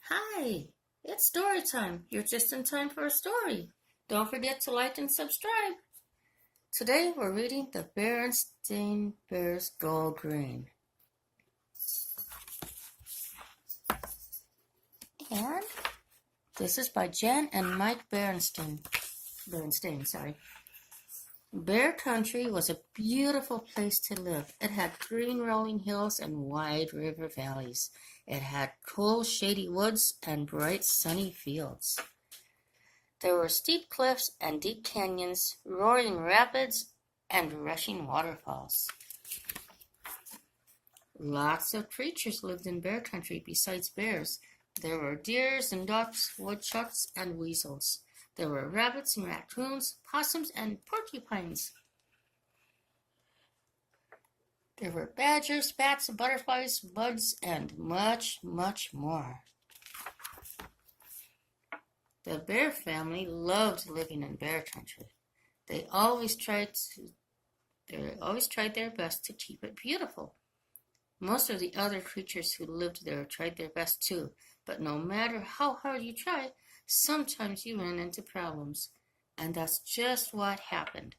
Hi, it's story time. You're just in time for a story. Don't forget to like and subscribe. Today we're reading The Berenstain Bears Go Green. And this is by Jen and Mike Berenstain. Bear Country was a beautiful place to live. It had green rolling hills and wide river valleys. It had cool shady woods and bright sunny fields. There were steep cliffs and deep canyons, roaring rapids, and rushing waterfalls. Lots of creatures lived in Bear Country besides bears. There were deers and ducks, woodchucks, and weasels. There were rabbits and raccoons, possums, and porcupines. There were badgers, bats, butterflies, bugs, and much, much more. The bear family loved living in Bear Country. They always tried their best to keep it beautiful. Most of the other creatures who lived there tried their best too, but no matter how hard you try, sometimes you ran into problems, and that's just what happened.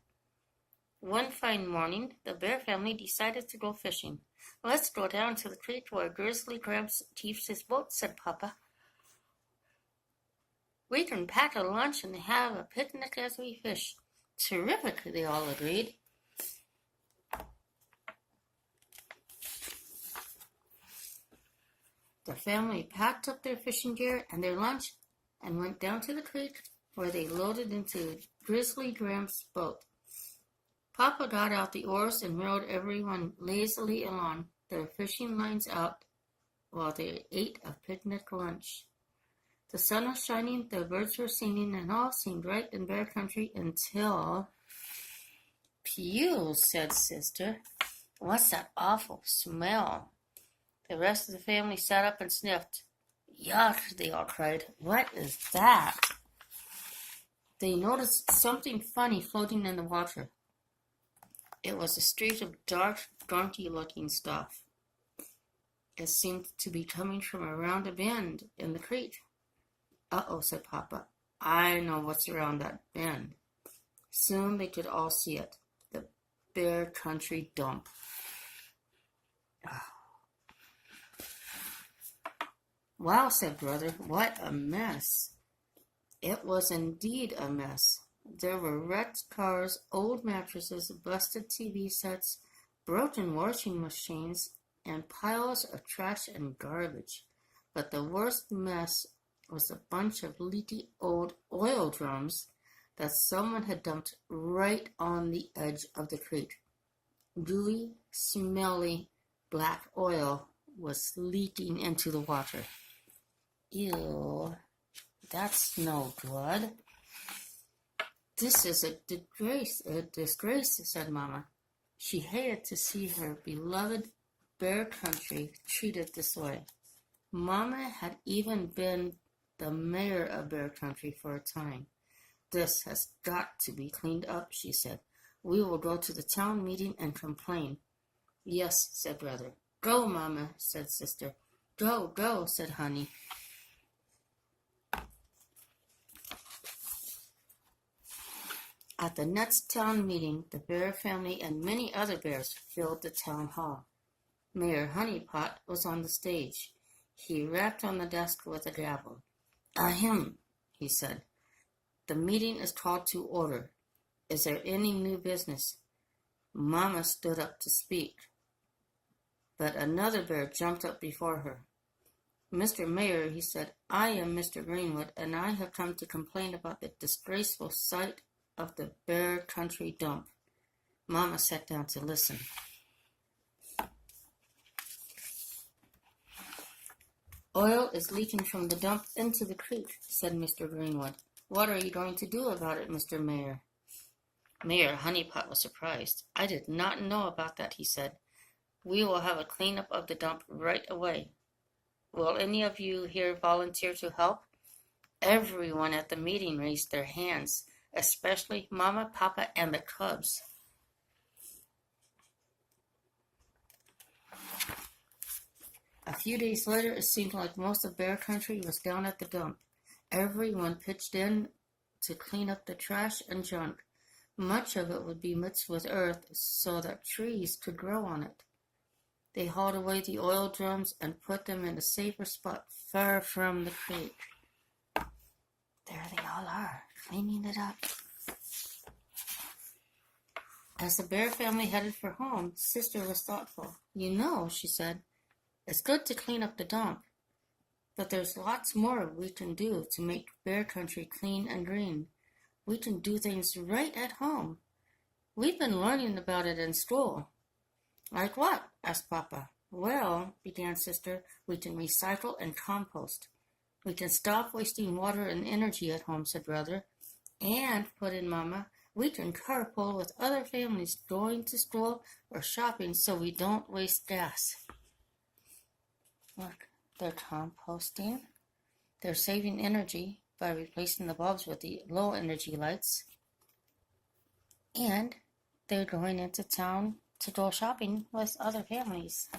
One fine morning, the bear family decided to go fishing. "Let's go down to the creek where Grizzly Gramps keeps his boat," said Papa. "We can pack a lunch and have a picnic as we fish." "Terrific," they all agreed. The family packed up their fishing gear and their lunch and went down to the creek where they loaded into Grizzly Gramps' boat. Papa got out the oars and rowed everyone lazily along, their fishing lines out, while they ate a picnic lunch. The sun was shining, the birds were singing, and all seemed right in Bear Country until... "Phew," said Sister. "What's that awful smell?" The rest of the family sat up and sniffed. "Yuck," they all cried. "What is that?" They noticed something funny floating in the water. It was a streak of dark, gunky-looking stuff. It seemed to be coming from around a bend in the creek. "Uh-oh," said Papa. "I know what's around that bend." Soon they could all see it. The Bear Country dump. "Wow," said Brother, "what a mess." It was indeed a mess. There were wrecked cars, old mattresses, busted TV sets, broken washing machines, and piles of trash and garbage. But the worst mess was a bunch of leaky old oil drums that someone had dumped right on the edge of the creek. Gooey, smelly, black oil was leaking into the water. "Ew, that's no good." "This is a disgrace," said Mama. She hated to see her beloved Bear Country treated this way. Mama had even been the mayor of Bear Country for a time. "This has got to be cleaned up," she said. "We will go to the town meeting and complain." "Yes," said Brother. "Go, Mama," said Sister. "Go, go," said Honey. At the next town meeting, the bear family and many other bears filled the town hall. Mayor Honeypot was on the stage. He rapped on the desk with a gavel. "Ahem," he said. "The meeting is called to order. Is there any new business?" Mama stood up to speak, but another bear jumped up before her. "Mr. Mayor," he said, "I am Mr. Greenwood, and I have come to complain about the disgraceful sight of the Bear Country dump." Mama sat down to listen. "Oil is leaking from the dump into the creek," said Mr. Greenwood. "What are you going to do about it, Mr. Mayor?" Mayor Honeypot was surprised. "I did not know about that," he said. "We will have a cleanup of the dump right away. Will any of you here volunteer to help?" Everyone at the meeting raised their hands, especially Mama, Papa, and the cubs. A few days later, it seemed like most of Bear Country was down at the dump. Everyone pitched in to clean up the trash and junk. Much of it would be mixed with earth so that trees could grow on it. They hauled away the oil drums and put them in a safer spot far from the creek. There they all are, cleaning it up. As the Bear family headed for home, Sister was thoughtful. You know, she said, it's good to clean up the dump, but there's lots more we can do to make Bear Country clean and green. We can do things right at home. We've been learning about it in school. Like what? Asked Papa. Well, began Sister, we can recycle and compost. We can stop wasting water and energy at home, said Brother. And, put in Mama, we can carpool with other families going to school or shopping so we don't waste gas. Look, they're composting. They're saving energy by replacing the bulbs with the low-energy lights. And they're going into town to go shopping with other families.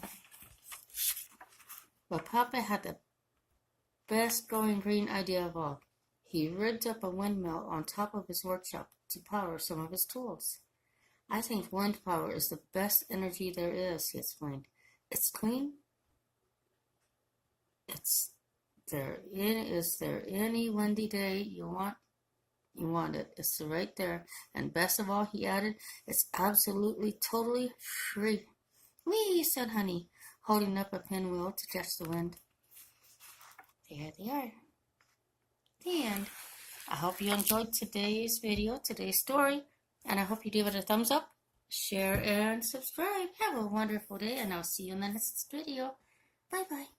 But Papa had the best going green idea of all. He rigged up a windmill on top of his workshop to power some of his tools. I think wind power is the best energy there is, he explained. It's clean. Is there any windy day you want it? It's right there. And best of all, he added, it's absolutely, totally free. Whee, said Honey, holding up a pinwheel to catch the wind. There they are. The end. I hope you enjoyed today's video, today's story, and I hope you give it a thumbs up, share, and subscribe. Have a wonderful day, and I'll see you in the next video. Bye-bye.